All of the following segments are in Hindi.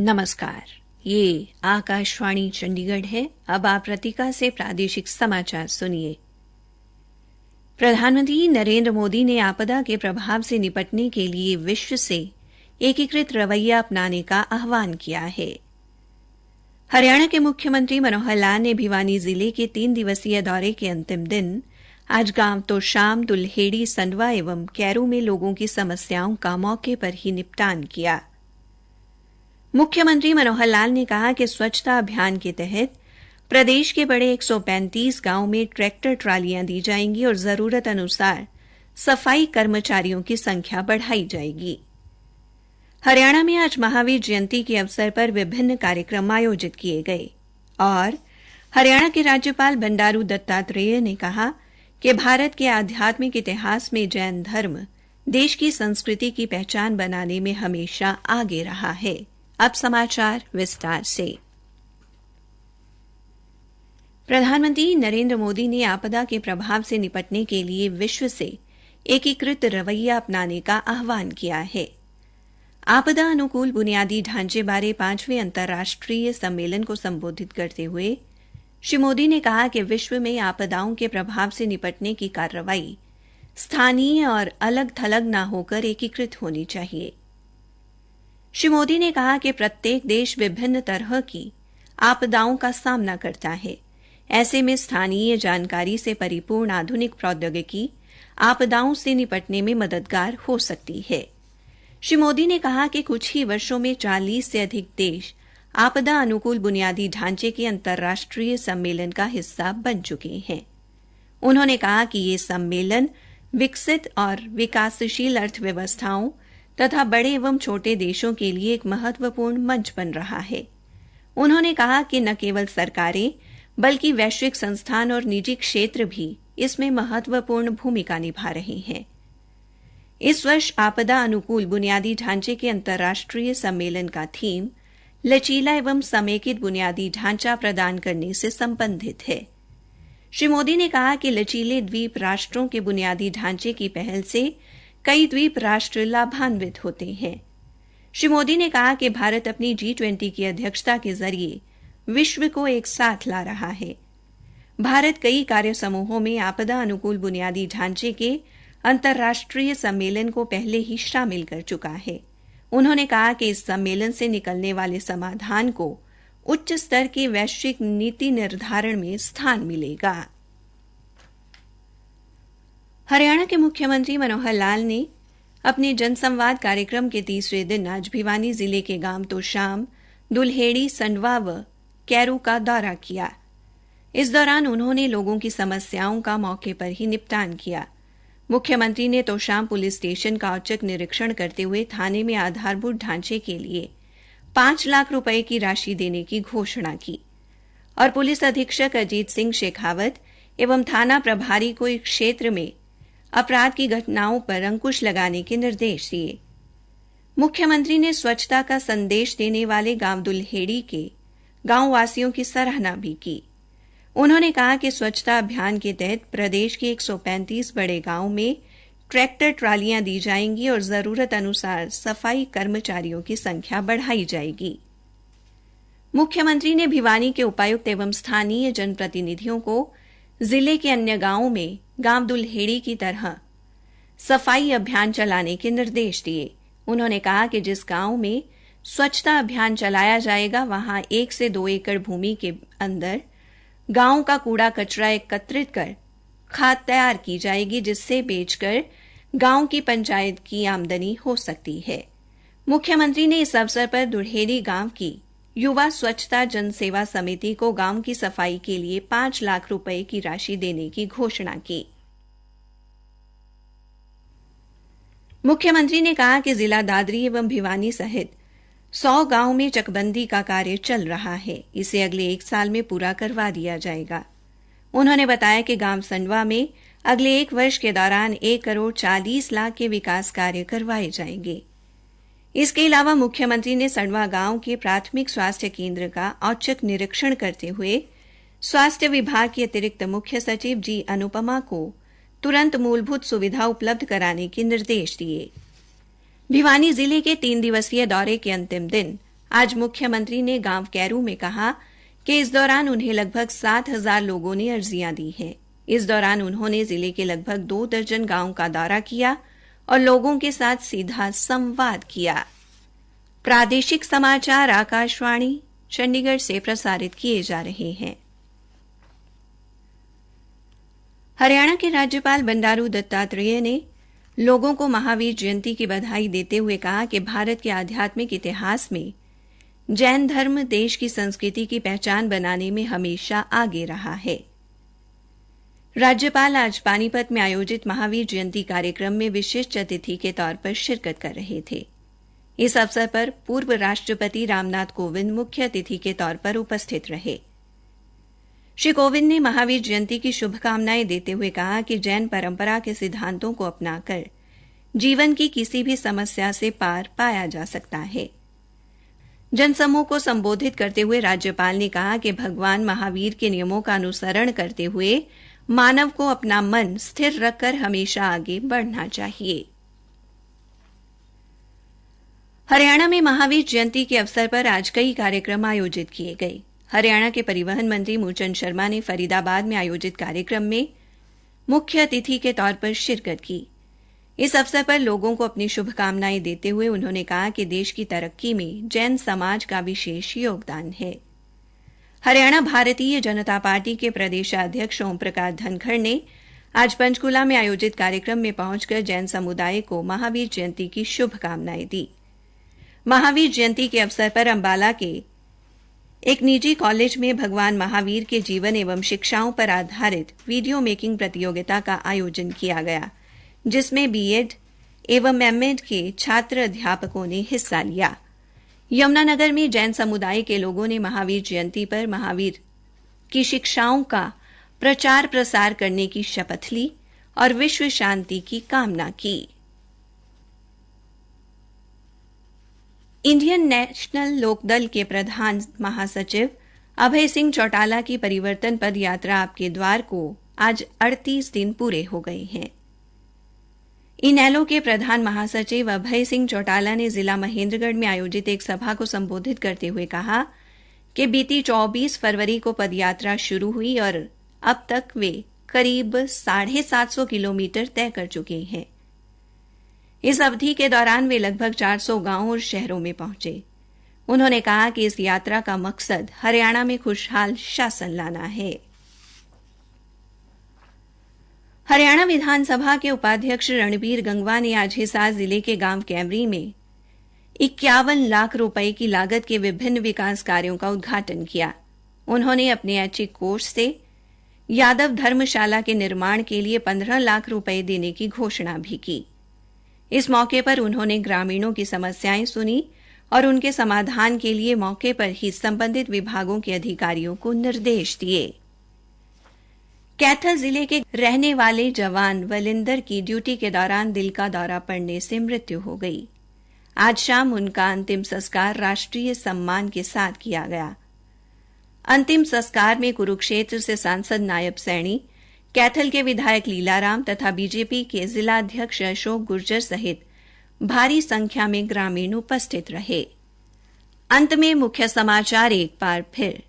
नमस्कार, ये आकाशवाणी चंडीगढ़ है। अब आप रतिका से प्रादेशिक समाचार सुनिए। प्रधानमंत्री नरेंद्र मोदी ने आपदा के प्रभाव से निपटने के लिए विश्व से एकीकृत रवैया अपनाने का आह्वान किया है। हरियाणा के मुख्यमंत्री मनोहर लाल ने भिवानी जिले के 3 दिवसीय दौरे के अंतिम दिन आज गांव तोशाम, दुल्हेड़ी, संडवा एवं कैरू में लोगों की समस्याओं का मौके पर ही निपटान किया। मुख्यमंत्री मनोहर लाल ने कहा कि स्वच्छता अभियान के तहत प्रदेश के बड़े 135 गांवों में ट्रैक्टर ट्रालियां दी जाएंगी और जरूरत अनुसार सफाई कर्मचारियों की संख्या बढ़ाई जाएगी। हरियाणा में आज महावीर जयंती के अवसर पर विभिन्न कार्यक्रम आयोजित किए गए और हरियाणा के राज्यपाल बंडारू दत्तात्रेय ने कहा कि भारत के आध्यात्मिक इतिहास में जैन धर्म देश की संस्कृति की पहचान बनाने में हमेशा आगे रहा है। अब समाचार विस्तार से। प्रधानमंत्री नरेंद्र मोदी ने आपदा के प्रभाव से निपटने के लिए विश्व से एकीकृत रवैया अपनाने का आह्वान किया है। आपदा अनुकूल बुनियादी ढांचे बारे 5वें अंतर्राष्ट्रीय सम्मेलन को संबोधित करते हुए श्री मोदी ने कहा कि विश्व में आपदाओं के प्रभाव से निपटने की कार्रवाई स्थानीय और अलग थलग न होकर एकीकृत होनी चाहिए। श्री मोदी ने कहा कि प्रत्येक देश विभिन्न तरह की आपदाओं का सामना करता है। ऐसे में स्थानीय जानकारी से परिपूर्ण आधुनिक प्रौद्योगिकी आपदाओं से निपटने में मददगार हो सकती है। श्री मोदी ने कहा कि कुछ ही वर्षों में 40 से अधिक देश आपदा अनुकूल बुनियादी ढांचे के अंतर्राष्ट्रीय सम्मेलन का हिस्सा बन चुके हैं। उन्होंने कहा कि ये सम्मेलन विकसित और विकासशील अर्थव्यवस्थाओं तथा बड़े एवं छोटे देशों के लिए एक महत्वपूर्ण मंच बन रहा है। उन्होंने कहा कि न केवल सरकारें बल्कि वैश्विक संस्थान और निजी क्षेत्र भी इसमें महत्वपूर्ण भूमिका निभा रहे हैं। इस वर्ष आपदा अनुकूल बुनियादी ढांचे के अंतर्राष्ट्रीय सम्मेलन का थीम लचीला एवं समेकित बुनियादी ढांचा प्रदान करने से संबंधित है। श्री मोदी ने कहा कि लचीले द्वीप राष्ट्रों के बुनियादी ढांचे की पहल से कई द्वीप राष्ट्र लाभान्वित होते हैं। श्री मोदी ने कहा कि भारत अपनी G20 की अध्यक्षता के जरिए विश्व को एक साथ ला रहा है। भारत कई कार्य समूहों में आपदा अनुकूल बुनियादी ढांचे के अंतर्राष्ट्रीय सम्मेलन को पहले ही शामिल कर चुका है। उन्होंने कहा कि इस सम्मेलन से निकलने वाले समाधान को उच्च स्तर के वैश्विक नीति निर्धारण में स्थान मिलेगा। हरियाणा के मुख्यमंत्री मनोहर लाल ने अपने जनसंवाद कार्यक्रम के तीसरे दिन आज भिवानी जिले के गांव तोशाम, दुल्हेड़ी, संडवा व कैरू का दौरा किया। इस दौरान उन्होंने लोगों की समस्याओं का मौके पर ही निपटान किया। मुख्यमंत्री ने तोशाम पुलिस स्टेशन का औचक निरीक्षण करते हुए थाने में आधारभूत ढांचे के लिए 5 लाख रुपए की राशि देने की घोषणा की और पुलिस अधीक्षक अजीत सिंह शेखावत एवं थाना प्रभारी को इस क्षेत्र में अपराध की घटनाओं पर अंकुश लगाने के निर्देश दिए। मुख्यमंत्री ने स्वच्छता का संदेश देने वाले गांव दुल्हेड़ी के गांव वासियों की सराहना भी की। उन्होंने कहा कि स्वच्छता अभियान के तहत प्रदेश के 135 बड़े गांवों में ट्रैक्टर ट्रालियां दी जाएंगी और जरूरत अनुसार सफाई कर्मचारियों की संख्या बढ़ाई जाएगी। मुख्यमंत्री ने भिवानी के उपायुक्त एवं स्थानीय जनप्रतिनिधियों को जिले के अन्य गांवों में गांव दुल्हेड़ी की तरह सफाई अभियान चलाने के निर्देश दिए। उन्होंने कहा कि जिस गांव में स्वच्छता अभियान चलाया जाएगा वहां 1 से 2 एकड़ भूमि के अंदर गांव का कूड़ा कचरा एकत्रित कर खाद तैयार की जाएगी, जिससे बेचकर गांव की पंचायत की आमदनी हो सकती है। मुख्यमंत्री ने इस अवसर पर दुल्हेड़ी गांव की युवा स्वच्छता जन सेवा समिति को गांव की सफाई के लिए 5 लाख रुपए की राशि देने की घोषणा की। मुख्यमंत्री ने कहा कि जिला दादरी एवं भिवानी सहित 100 गांव में चकबंदी का कार्य चल रहा है। इसे अगले 1 साल में पूरा करवा दिया जाएगा। उन्होंने बताया कि गांव संडवा में अगले 1 वर्ष के दौरान 1 करोड़ 40 लाख के विकास कार्य करवाए जाएंगे। इसके अलावा मुख्यमंत्री ने संडवा गांव के प्राथमिक स्वास्थ्य केंद्र का औचक निरीक्षण करते हुए स्वास्थ्य विभाग की अतिरिक्त मुख्य सचिव जी अनुपमा को तुरंत मूलभूत सुविधा उपलब्ध कराने के निर्देश दिए। भिवानी जिले के 3 दिवसीय दौरे के अंतिम दिन आज मुख्यमंत्री ने गांव कैरू में कहा कि इस दौरान उन्हें लगभग 7,000 लोगों ने अर्जियां दी हैं। इस दौरान उन्होंने जिले के लगभग 2 दर्जन गांवों का दौरा किया और लोगों के साथ सीधा संवाद किया। प्रादेशिक समाचार आकाशवाणी चंडीगढ़ से प्रसारित किए जा रहे हैं। हरियाणा के राज्यपाल बंडारू दत्तात्रेय ने लोगों को महावीर जयंती की बधाई देते हुए कहा कि भारत के आध्यात्मिक इतिहास में जैन धर्म देश की संस्कृति की पहचान बनाने में हमेशा आगे रहा है। राज्यपाल आज पानीपत में आयोजित महावीर जयंती कार्यक्रम में विशिष्ट अतिथि के तौर पर शिरकत कर रहे थे। इस अवसर पर पूर्व राष्ट्रपति रामनाथ कोविंद मुख्य अतिथि के तौर पर उपस्थित रहे। श्री कोविंद ने महावीर जयंती की शुभकामनाएं देते हुए कहा कि जैन परंपरा के सिद्धांतों को अपनाकर जीवन की किसी भी समस्या से पार पाया जा सकता है। जनसमूह को संबोधित करते हुए राज्यपाल ने कहा कि भगवान महावीर के नियमों का अनुसरण करते हुए मानव को अपना मन स्थिर रखकर हमेशा आगे बढ़ना चाहिए। हरियाणा में महावीर जयंती के अवसर पर आज कई कार्यक्रम आयोजित किए गए। हरियाणा के परिवहन मंत्री मूलचंद शर्मा ने फरीदाबाद में आयोजित कार्यक्रम में मुख्य अतिथि के तौर पर शिरकत की। इस अवसर पर लोगों को अपनी शुभकामनाएं देते हुए उन्होंने कहा कि देश की तरक्की में जैन समाज का विशेष योगदान है। हरियाणा भारतीय जनता पार्टी के प्रदेशाध्यक्ष ओम प्रकाश धनखड़ ने आज पंचकूला में आयोजित कार्यक्रम में पहुंचकर जैन समुदाय को महावीर जयंती की शुभकामनाएं दी। महावीर जयंती के अवसर पर अंबाला के एक निजी कॉलेज में भगवान महावीर के जीवन एवं शिक्षाओं पर आधारित वीडियो मेकिंग प्रतियोगिता का आयोजन किया गया, जिसमें बीएड एवं एमएड के छात्र अध्यापकों ने हिस्सा लिया। यमुनानगर में जैन समुदाय के लोगों ने महावीर जयंती पर महावीर की शिक्षाओं का प्रचार प्रसार करने की शपथ ली और विश्व शांति की कामना की। इंडियन नेशनल लोकदल के प्रधान महासचिव अभय सिंह चौटाला की परिवर्तन पद यात्रा आपके द्वार को आज 38 दिन पूरे हो गए हैं। इनेलो के प्रधान महासचिव अभय सिंह चौटाला ने जिला महेंद्रगढ़ में आयोजित एक सभा को संबोधित करते हुए कहा कि बीती 24 फरवरी को पदयात्रा शुरू हुई और अब तक वे करीब 750 किलोमीटर तय कर चुके हैं। इस अवधि के दौरान वे लगभग 400 गांवों और शहरों में पहुंचे। उन्होंने कहा कि इस यात्रा का मकसद हरियाणा में खुशहाल शासन लाना है। हरियाणा विधानसभा के उपाध्यक्ष रणबीर गंगवा ने आज हिसार जिले के गांव कैमरी में 51 लाख रुपए की लागत के विभिन्न विकास कार्यों का उद्घाटन किया। उन्होंने अपने ऐच्छिक कोष से यादव धर्मशाला के निर्माण के लिए 15 लाख रुपए देने की घोषणा भी की। इस मौके पर उन्होंने ग्रामीणों की समस्याएं सुनी और उनके समाधान के लिए मौके पर ही संबंधित विभागों के अधिकारियों को निर्देश दिए। कैथल जिले के रहने वाले जवान वलिंदर की ड्यूटी के दौरान दिल का दौरा पड़ने से मृत्यु हो गई। आज शाम उनका अंतिम संस्कार राष्ट्रीय सम्मान के साथ किया गया। अंतिम संस्कार में कुरुक्षेत्र से सांसद नायब सैनी, कैथल के विधायक लीलाराम तथा बीजेपी के जिलाध्यक्ष अशोक गुर्जर सहित भारी संख्या में ग्रामीण उपस्थित रहे। अंत में मुख्य समाचार एक बार फिर।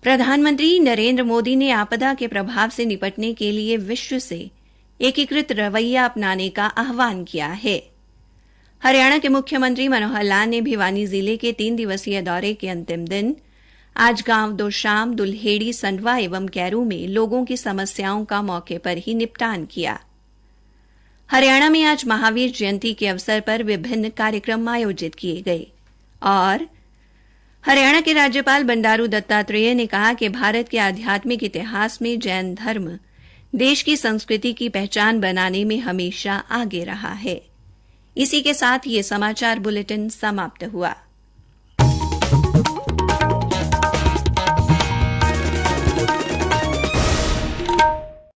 प्रधानमंत्री नरेंद्र मोदी ने आपदा के प्रभाव से निपटने के लिए विश्व से एकीकृत रवैया अपनाने का आह्वान किया है। हरियाणा के मुख्यमंत्री मनोहर लाल ने भिवानी जिले के 3 दिवसीय दौरे के अंतिम दिन आज गांव दोशाम, दुल्हेड़ी, संडवा एवं कैरू में लोगों की समस्याओं का मौके पर ही निपटान किया। हरियाणा में आज महावीर जयंती के अवसर पर विभिन्न कार्यक्रम आयोजित किए गए और हरियाणा के राज्यपाल बंडारू दत्तात्रेय ने कहा कि भारत के आध्यात्मिक इतिहास में जैन धर्म देश की संस्कृति की पहचान बनाने में हमेशा आगे रहा है। इसी के साथ ये समाचार बुलेटिन समाप्त हुआ।